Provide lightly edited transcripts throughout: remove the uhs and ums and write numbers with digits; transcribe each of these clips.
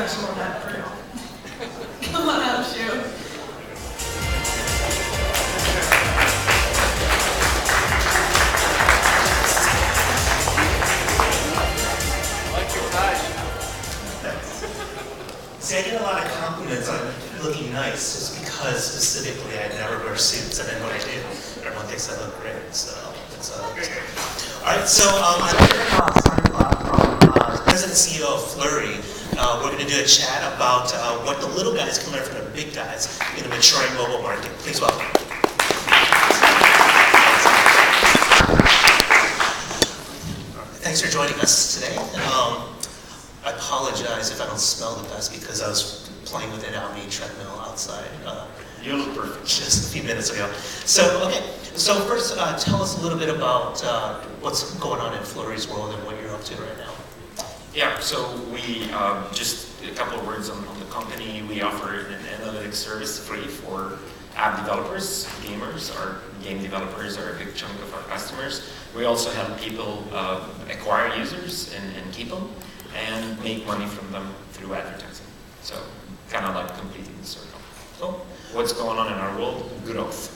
special event for y'all. Come on up, Shu. See, I get a lot of compliments on looking nice just because specifically I never wear suits, and then when I do, everyone thinks I look great. So it's great. All right, so I'm President and CEO of Flurry. We're going to do a chat about what the little guys can learn from the big guys in the maturing mobile market. Please welcome. Thanks for joining us today. I apologize if I don't smell the best because I was playing with an Almy treadmill outside. You look perfect just a few minutes ago. So, okay. So first, tell us a little bit about what's going on in Flurry's world and what you're up to right now. Yeah, so we, just a couple of words on the company. We offer an analytics service free for app developers, gamers, our game developers are a big chunk of our customers. We also help people acquire users and keep them, and make money from them through advertising. So kind of like completing the circle. So what's going on in our world? Growth.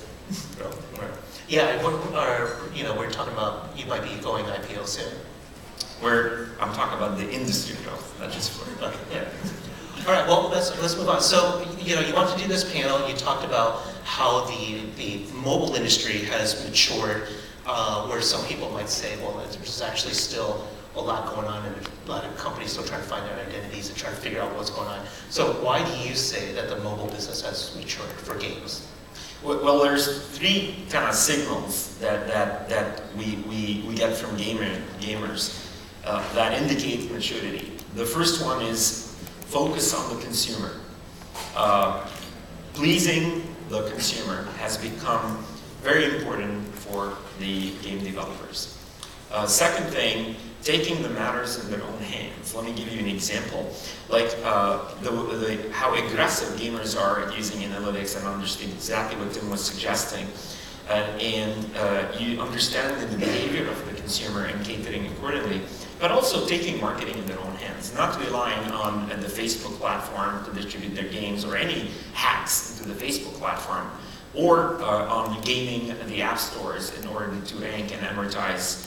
Growth. Right. Yeah, we're talking about you might be going IPO soon. I'm talking about the industry growth, not just for okay. Yeah. All right. Well, let's move on. So you want to do this panel. You talked about how the mobile industry has matured, where some people might say, well, there's actually still a lot going on, and a lot of companies still trying to find their identities and trying to figure out what's going on. So why do you say that the mobile business has matured for games? Well, there's three kind of signals that we get from gamers that indicate maturity. The first one is focus on the consumer. Pleasing the consumer has become very important for the game developers. Second thing, taking the matters in their own hands. Let me give you an example. Like how aggressive gamers are at using analytics, and understand exactly what Tim was suggesting. You understand the behavior of the consumer and catering accordingly, but also taking marketing in their own hands, not relying on the Facebook platform to distribute their games or any hacks into the Facebook platform, or on gaming the app stores in order to rank and amortize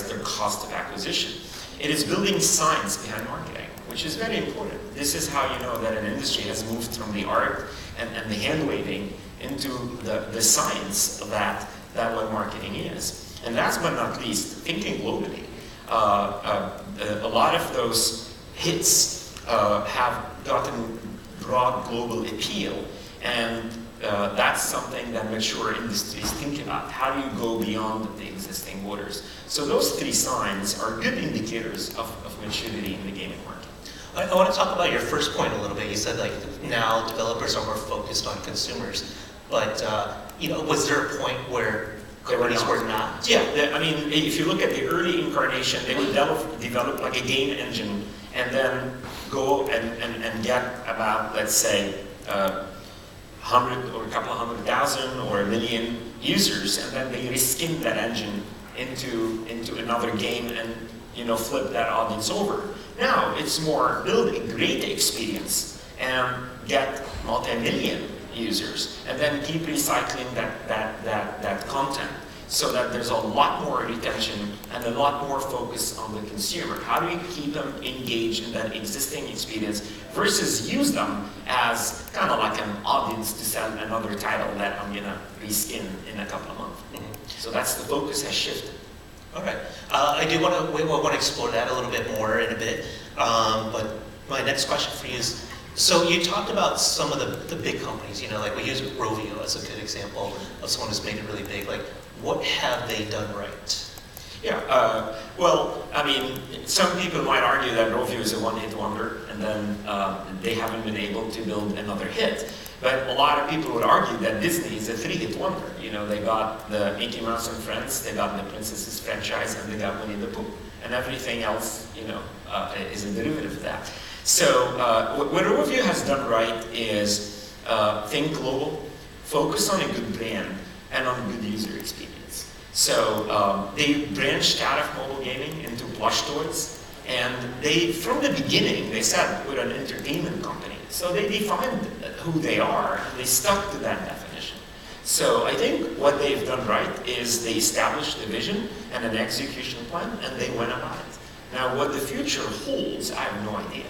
their cost of acquisition. It is building science behind marketing, which is very important. This is how you know that an industry has moved from the art and the hand-waving into the science that what marketing is. And last but not least, thinking globally. A lot of those hits have gotten broad global appeal, and that's something that mature industries think about. How do you go beyond the existing borders? So those three signs are good indicators of maturity in the gaming market. I want to talk about your first point a little bit. You said like now developers are more focused on consumers, but was there a point where companies were not? Yeah, I mean, if you look at the early incarnation, they would develop like a game engine and then go and get about, let's say, 100 or a couple of 100,000 or 1 million users, and then they reskin that engine into another game and flip that audience over. Now it's more build a great experience and get multi-million users, and then keep recycling that content so that there's a lot more retention and a lot more focus on the consumer. How do you keep them engaged in that existing experience versus use them as kind of like an audience to sell another title that I'm gonna reskin in a couple of months. Mm-hmm. So that's the focus has shifted. Okay, I do want to explore that a little bit more in a bit, but my next question for you is, so you talked about some of the big companies, like we use Rovio as a good example of someone who's made it really big. Like, what have they done right? Yeah, well, I mean, some people might argue that Rovio is a one-hit wonder, and then they haven't been able to build another hit. But a lot of people would argue that Disney is a three-hit wonder. They got the Mickey Mouse and Friends, they got the Princesses franchise, and they got Winnie the Pooh. And everything else, is a derivative of that. So what Rovio has done right is think global, focus on a good brand, and on a good user experience. So they branched out of mobile gaming into plush toys. And they, from the beginning, they said we're an entertainment company. So they defined who they are, and they stuck to that definition. So I think what they've done right is they established a vision and an execution plan, and they went about it. Now, what the future holds, I have no idea.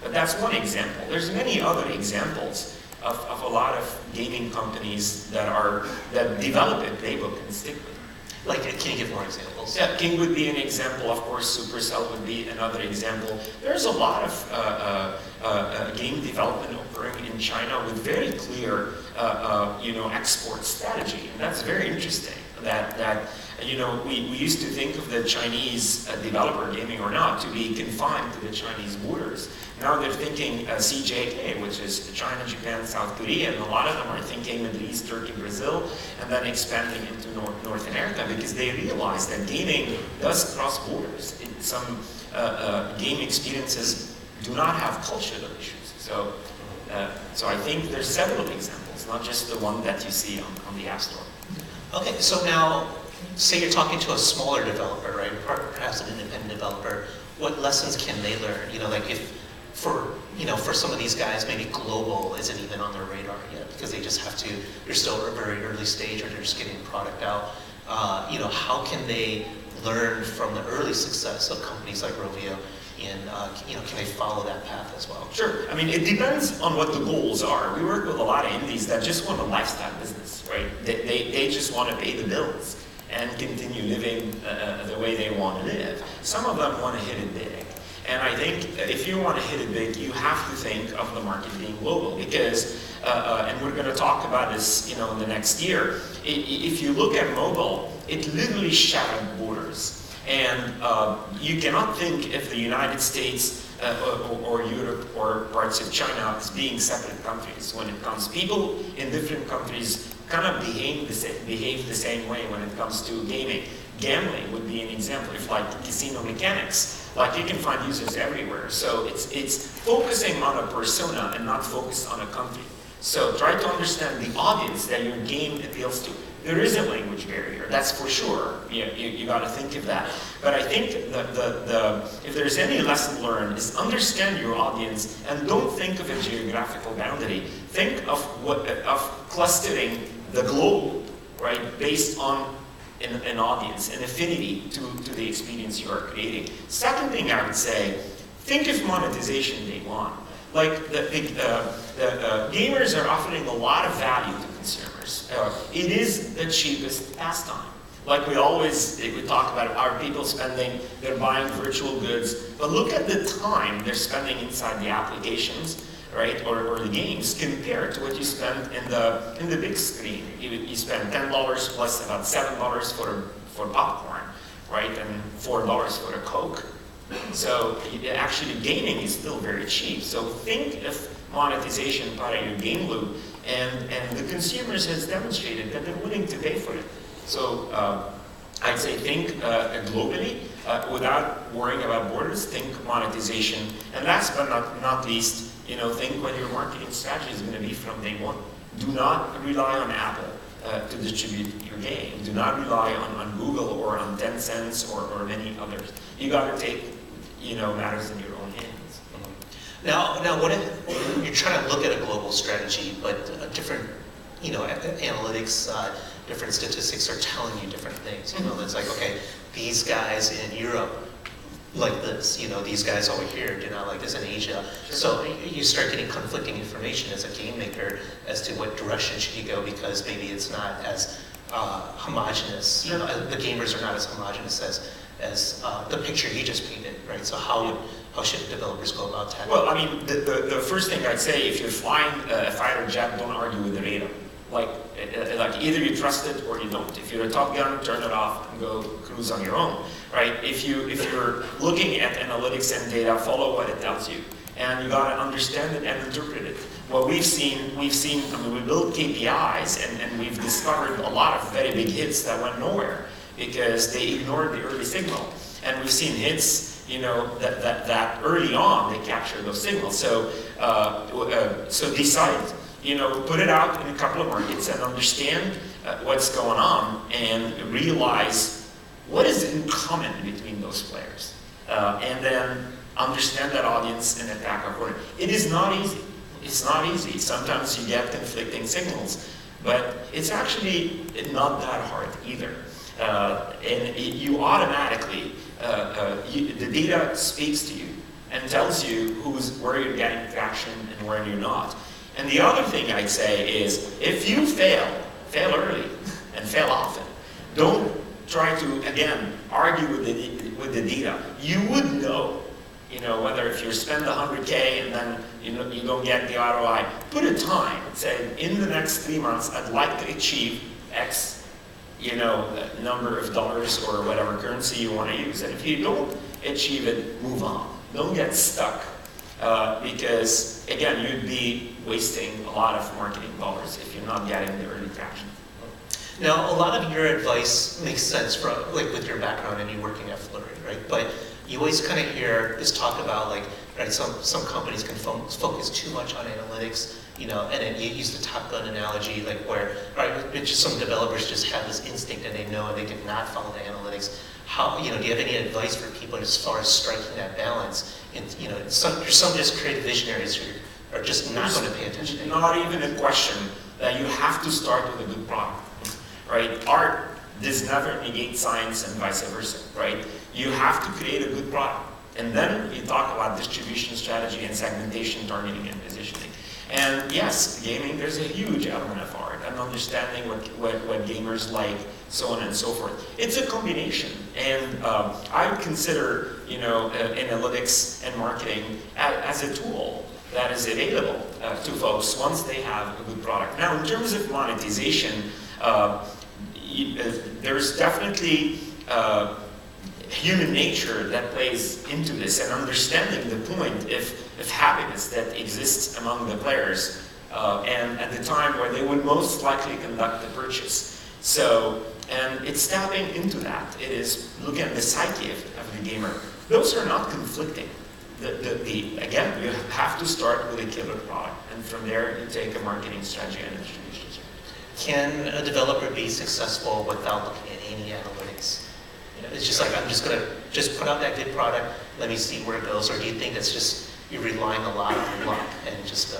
But that's one example. There's many other examples of a lot of gaming companies that develop a playbook and stick with it. Like, can you give more examples? Yeah, King would be an example. Of course, Supercell would be another example. There's a lot of game development occurring in China with very clear, export strategy, and that's very interesting. We used to think of the Chinese developer, gaming or not, to be confined to the Chinese borders. Now they're thinking CJK, which is China, Japan, South Korea, and a lot of them are thinking Middle East, Turkey, Brazil, and then expanding into North America because they realize that gaming does cross borders. Some game experiences do not have cultural issues. So I think there's several examples, not just the one that you see on the App Store. Okay, so now, say you're talking to a smaller developer, right? Perhaps an independent developer. What lessons can they learn? For some of these guys, maybe global isn't even on their radar yet because they just have to. They're still at a very early stage, or they're just getting product out. How can they learn from the early success of companies like Rovio? And can they follow that path as well? Sure. I mean, it depends on what the goals are. We work with a lot of indies that just want a lifestyle business, right? They just want to pay the bills and continue living the way they want to live. Some of them want to hit it big. And I think if you want to hit it big, you have to think of the market being global because, and we're going to talk about this, in the next year. If you look at mobile, it literally shattered borders. And you cannot think of the United States or Europe or parts of China as being separate countries when it comes. People in different countries kind of behave the same way when it comes to gaming. Gambling would be an example. If like casino mechanics, like you can find users everywhere. So it's focusing on a persona and not focused on a country. So try to understand the audience that your game appeals to. There is a language barrier, that's for sure. You got to think of that. But I think if there's any lesson learned is understand your audience and don't think of a geographical boundary. Think of clustering the globe, right, based on an audience, an affinity to the experience you are creating. Second thing I would say, think of monetization day one. Like the gamers are offering a lot of value to consumers. It is the cheapest pastime. Like we talk about our people spending, they're buying virtual goods, but look at the time they're spending inside the applications, right, or the games compared to what you spend in the big screen. You spend $10 plus about $7 for popcorn, right, and $4 for a Coke. So actually gaming is still very cheap. So think of monetization part of your game loop, and the consumers has demonstrated that they're willing to pay for it. So I'd say think globally without worrying about borders. Think monetization, and last but not least, think what your marketing strategy is going to be from day one. Do not rely on Apple to distribute your game. Do not rely on Google or on Tencent or many others. You got to take matters in your own hands. Now, what if you're trying to look at a global strategy, but different, analytics, different statistics are telling you different things. It's like, okay, these guys in Europe like this. These guys over here do not like this in Asia. Sure. So you start getting conflicting information as a game maker as to what direction should you go because maybe it's not as homogenous. Sure. The gamers are not as homogenous as the picture you just painted, right? So how should developers go about tackling? Well, I mean, the first thing I'd say, if you're flying a fighter jet, don't argue with the radar. Like either you trust it or you don't. If you're a Top Gun, turn it off and go cruise on your own, right? If you're looking at analytics and data, follow what it tells you, and you gotta understand it and interpret it. What we've seen. I mean, we built KPIs and we've discovered a lot of very big hits that went nowhere because they ignored the early signal, and we've seen hits, that early on they capture those signals. So decide. Put it out in a couple of markets and understand what's going on and realize what is in common between those players. and then understand that audience and attack accordingly. It is not easy. It's not easy. Sometimes you get conflicting signals, but it's actually not that hard either. You automatically, the data speaks to you and tells you where you're getting traction and where you're not. And the other thing I'd say is, if you fail early and fail often. Don't try to, again, argue with the data. You would know, whether if you spend 100K and then you don't get the ROI, put a time. Say, in the next 3 months, I'd like to achieve X, number of dollars or whatever currency you want to use. And if you don't achieve it, move on. Don't get stuck. Because, again, you'd be wasting a lot of marketing dollars if you're not getting the early traction. Now, a lot of your advice makes sense from, with your background and you working at Flurry, right? But you always kind of hear this talk about, some companies can focus too much on analytics, and then you use the Top Gun analogy, where, some developers just have this instinct and they know and they did not follow the analytics. How, do you have any advice for people as far as striking that balance? And, there's some just creative visionaries who are just not going to pay attention to it. Not even a question that you have to start with a good product. Right? Art does never negate science and vice versa, right? You have to create a good product. And then you talk about distribution strategy and segmentation, targeting, and positioning. And yes, gaming, there's a huge element of art and understanding what gamers like, so on and so forth. It's a combination. And I would consider, analytics and marketing as a tool that is available to folks once they have a good product. Now, in terms of monetization, there's definitely human nature that plays into this, and understanding the point of happiness that exists among the players, and at the time where they would most likely conduct the purchase. So, and it's tapping into that. It is looking at the psyche of the gamer. Those are not conflicting. Again, you have to start with a killer product, and from there you take a marketing strategy and a distribution strategy. Can a developer be successful without looking at any analytics? It's just I'm just going to just put out that good product, let me see where it goes, or do you think it's just you're relying a lot on luck and just?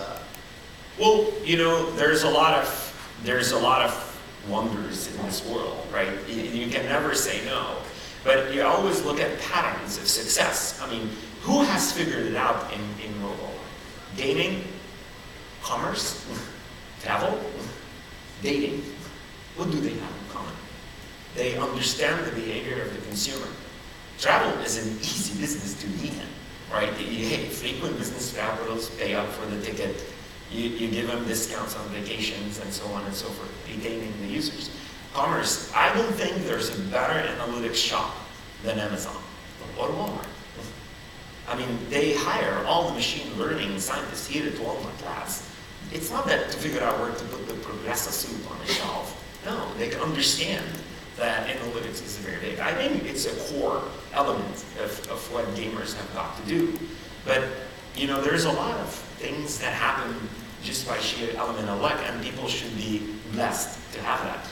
Well, there's a lot of wonders in this world, right? You can never say no, but you always look at patterns of success. I mean, who has figured it out in mobile? Gaming, commerce, travel, dating. What do they have in common? They understand the behavior of the consumer. Travel is an easy business to be in, right? Hey, frequent business travelers pay up for the ticket. You give them discounts on vacations and so on and so forth, retaining the users. Commerce, I don't think there's a better analytics shop than Amazon or Walmart. I mean, they hire all the machine learning scientists here at Walmart labs. It's not that to figure out where to put the Progressa soup on the shelf. No, they can understand that analytics is very big. I think it's a core element of what gamers have got to do. But, there's a lot of things that happen just by sheer element of luck, and people should be blessed to have that.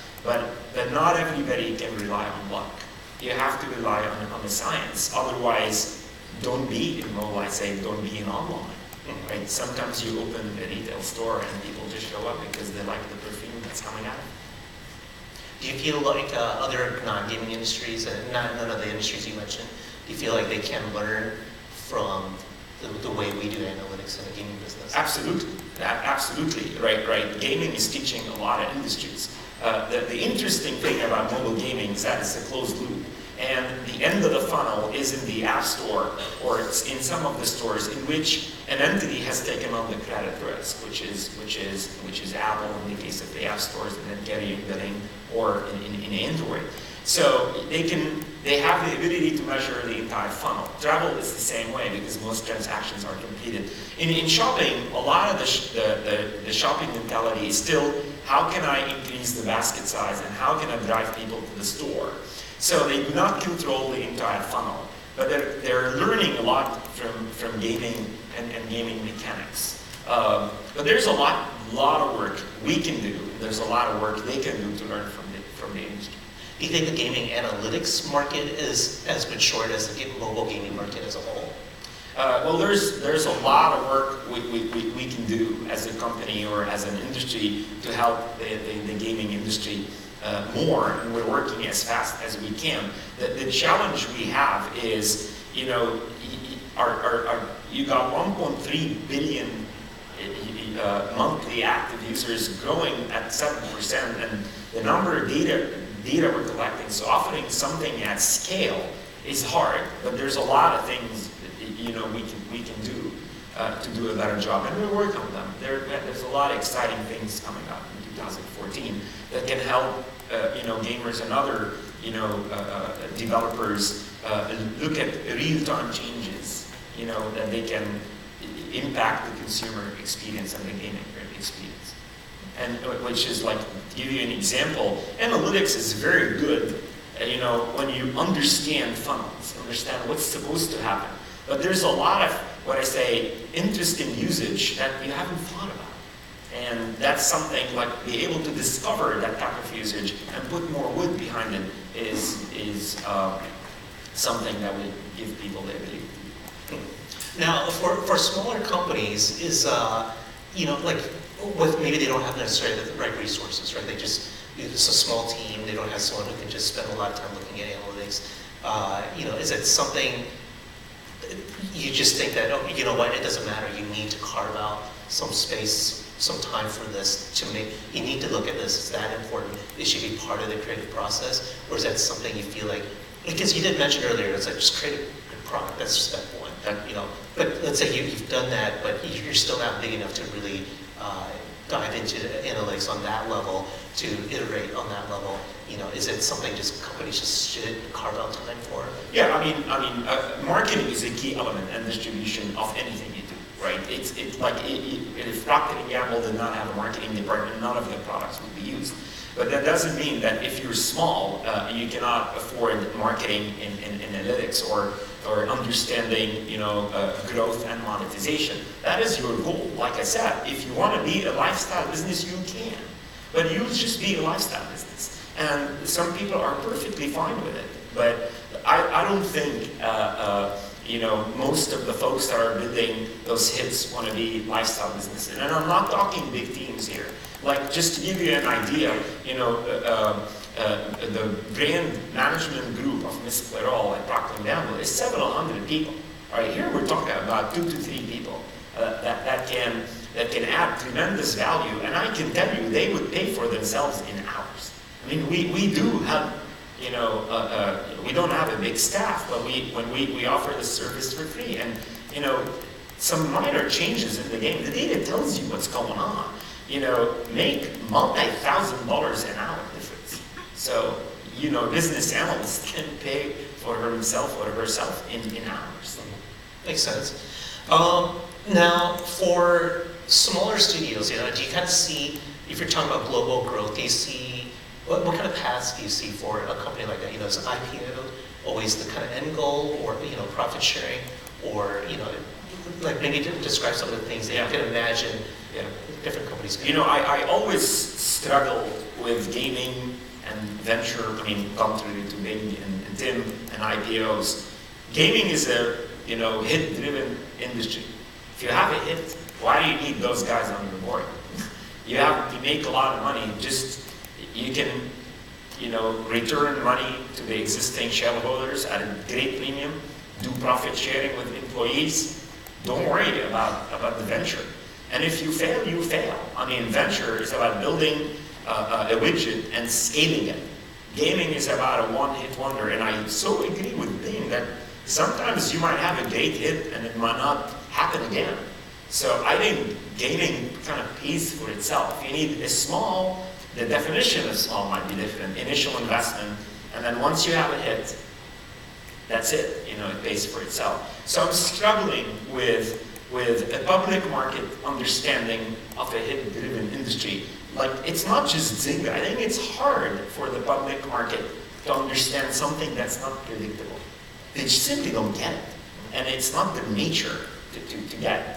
But not everybody can rely on luck. You have to rely on the science. Otherwise, don't be in mobile, I say, don't be in online. Right? Sometimes you open a retail store and people just show up because they like the perfume that's coming out. Do you feel like other non-gaming industries, and none of the industries you mentioned, do you feel like they can learn from the way we do analytics in the gaming business? Absolutely. Absolutely. Right. Gaming is teaching a lot of industries. The interesting thing about mobile gaming is that it's a closed loop. And the end of the funnel is in the App Store, or it's in some of the stores in which an entity has taken on the credit risk, which is Apple in the case of the App Stores, and then Getty and Billing, or in Android. So they have the ability to measure the entire funnel. Travel is the same way because most transactions are completed. In shopping, a lot of the shopping mentality is still, how can I increase the basket size and how can I drive people to the store? So they do not control the entire funnel, but they're learning a lot from gaming and gaming mechanics. But there's a lot of work we can do. There's a lot of work they can do to learn from the industry. do you think the gaming analytics market is as matured as the mobile gaming market as a whole? Well, there's a lot of work we can do as a company or as an industry to help the gaming industry more, and we're working as fast as we can. The challenge we have is, you know, you got 1.3 billion monthly active users growing at 7%, and the number of data we're collecting, so offering something at scale is hard, but there's a lot of things you know we can do to do a better job, and we're working on them. There's a lot of exciting things coming up in 2014 that can help you know, gamers and other you know developers look at real-time changes, you know, that they can impact the consumer experience and the gaming experience. And which is, like, to give you an example, analytics is very good, you know, when you understand funnels, understand what's supposed to happen. But there's a lot of, what I say, interesting usage that you haven't thought about. And that's something, like, be able to discover that type of usage and put more wood behind it is something that would give people the ability to do. Now, for smaller companies, is, you know, like, with maybe they don't have necessarily the right resources, right? It's a small team, they don't have someone who can just spend a lot of time looking at analytics. You know, is it something you just think that, oh, you know what, it doesn't matter, you need to carve out some space, some time for this to make, you need to look at this, it's that important, it should be part of the creative process? Or is that something you feel like, because you did mention earlier, it's like just create a good product, that's step one. You know, but let's say you've done that, but you're still not big enough to really dive into analytics on that level, to iterate on that level. You know, is it something just companies just should carve out time for? Yeah, I mean, marketing is a key element and distribution of anything you do, right? It's like if Procter & Gamble did not have a marketing department, none of their products would be used. But that doesn't mean that if you're small, you cannot afford marketing in analytics or understanding, you know, growth and monetization. That is your goal. Like I said, if you want to be a lifestyle business, you can. But you just be a lifestyle business. And some people are perfectly fine with it. But I don't think, you know, most of the folks that are building those hits want to be lifestyle businesses. And I'm not talking big teams here. Like, just to give you an idea, you know, the brand management group of Miss Clairol at Procter & Gamble is several hundred people. All right, here we're talking about 2 to 3 people that can add tremendous value, and I can tell you they would pay for themselves in hours. I mean, we do have, you know, we don't have a big staff, but when we offer the service for free, and, you know, some minor changes in the game, the data tells you what's going on. You know, make multi-$1,000 an hour difference. So, you know, business analysts can pay for himself or herself in hours. Makes sense. Now, for smaller studios, you know, do you kind of see, if you're talking about global growth, do you see, what kind of paths do you see for a company like that? You know, is IPO always the kind of end goal, or, you know, profit sharing, or, you know, like maybe describe some of the things that you can imagine different companies can. You know, I always struggle with gaming and venture, I mean, contrary to Bing and Tim and IPOs. Gaming is a, you know, hit-driven industry. If you have a hit, why do you need those guys on your board? You make a lot of money, just, you can, you know, return money to the existing shareholders at a great premium, do profit sharing with employees. Don't worry about the venture. And if you fail, you fail. I mean, venture is about building a widget and scaling it. Gaming is about a one-hit wonder, and I so agree with Bing that sometimes you might have a great hit and it might not happen again. So I think gaming kind of pays for itself. You need a small, the definition of small might be different, initial investment, and then once you have a hit, that's it, you know, it pays for itself. So I'm struggling with a public market understanding of a hit-driven industry. Like, it's not just Zynga. I think it's hard for the public market to understand something that's not predictable. They simply don't get it. And it's not their nature to get it.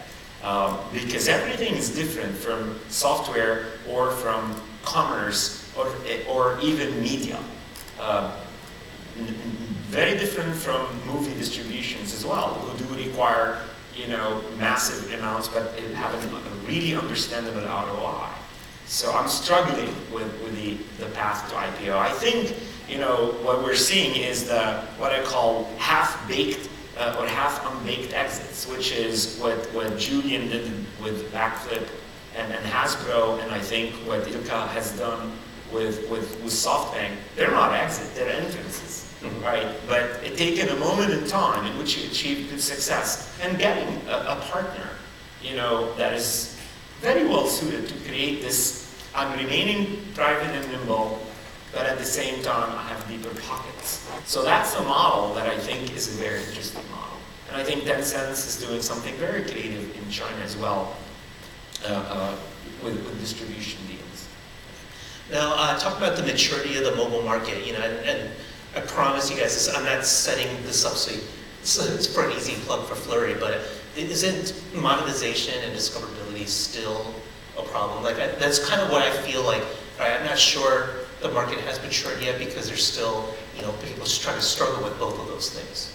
Because everything is different from software or from commerce or even media. Very different from movie distributions as well, who do require, massive amounts, but have a really understandable ROI. So I'm struggling with the path to IPO. I think, what we're seeing is what I call half-baked or half-unbaked exits, which is what Julian did with Backflip and Hasbro, and I think what Ilka has done with SoftBank. They're not exits, they're entrances. Right, but taking a moment in time in which you achieve good success and getting a partner, that is very well suited to create this. I'm remaining private and nimble, but at the same time I have deeper pockets. So that's a model that I think is a very interesting model, and I think Tencent is doing something very creative in China as well with distribution deals. Now, talk about the maturity of the mobile market, and I promise you guys, I'm not setting this up so it's for an easy plug for Flurry, but isn't monetization and discoverability still a problem? Like, that's kind of what I feel like. Right? I'm not sure the market has matured yet because there's still, people just trying to struggle with both of those things.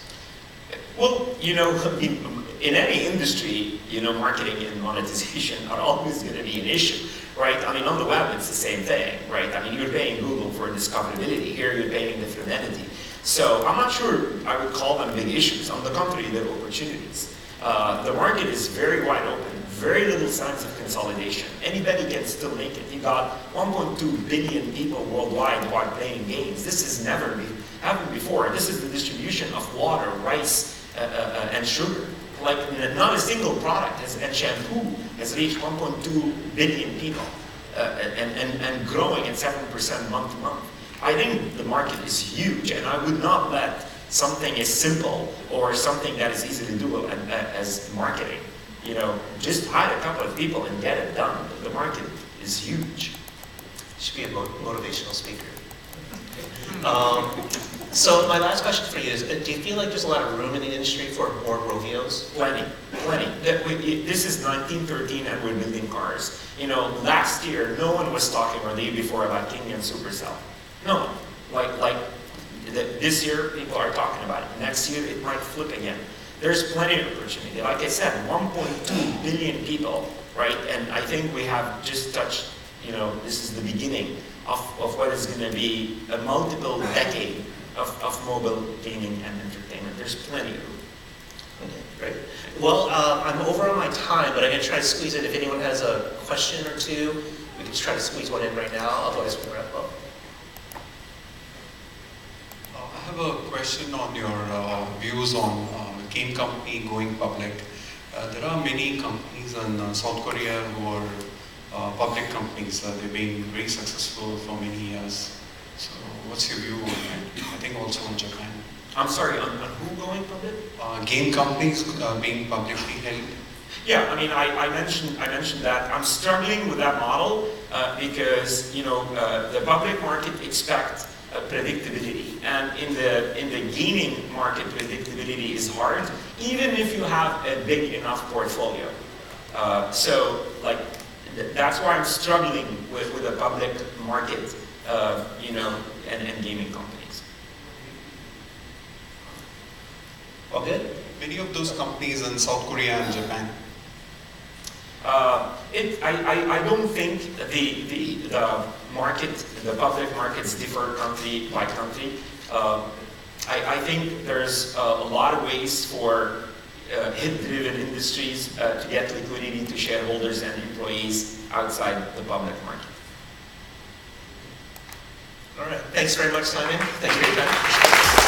Well, in any industry, marketing and monetization are always going to be an issue, right? I mean, on the web, it's the same thing, right? I mean, you're paying Google for discoverability. Here, you're paying a different entity. So I'm not sure I would call them big issues. On the contrary, they're opportunities. The market is very wide open, very little signs of consolidation. Anybody can still make it. You got 1.2 billion people worldwide who are playing games. This has never happened before. This is the distribution of water, rice, and sugar. Like, not a single product and shampoo has reached 1.2 billion people and growing at 7% month to month. I think the market is huge, and I would not let something as simple or something that is easily doable as marketing. Just hire a couple of people and get it done. The market is huge. Should be a motivational speaker. So my last question for you is, do you feel like there's a lot of room in the industry for more Rovios? Plenty. This is 1913 and we're building cars. Last year, no one was talking, or the year before, about King and Supercell. No one. This year, people are talking about it. Next year, it might flip again. There's plenty of opportunity. Like I said, 1.2 billion people, right? And I think we have just touched, this is the beginning of what is going to be a multiple decade of mobile gaming and entertainment. There's plenty of room. Okay, great. Well, I'm over on my time, but I'm going to try to squeeze in. If anyone has a question or two, we can just try to squeeze one in right now. Otherwise, we'll wrap up. I have a question on your views on game company going public. There are many companies in South Korea who are public companies. They've been very successful for many years. So what's your view on that? I think also on Japan. I'm sorry, on who going public? Game companies being publicly held. Yeah, I mean, I mentioned that. I'm struggling with that model because the public market expects predictability, and in the gaming market, predictability is hard, even if you have a big enough portfolio. So, that's why I'm struggling with the public market, and gaming companies. All good? Many of those companies in South Korea and Japan. I don't think the market, the public markets differ country by country. I think there's a lot of ways for hit-driven industries to get liquidity to shareholders and employees outside the public market. All right. Thanks very much, Simon. Thank you for your time.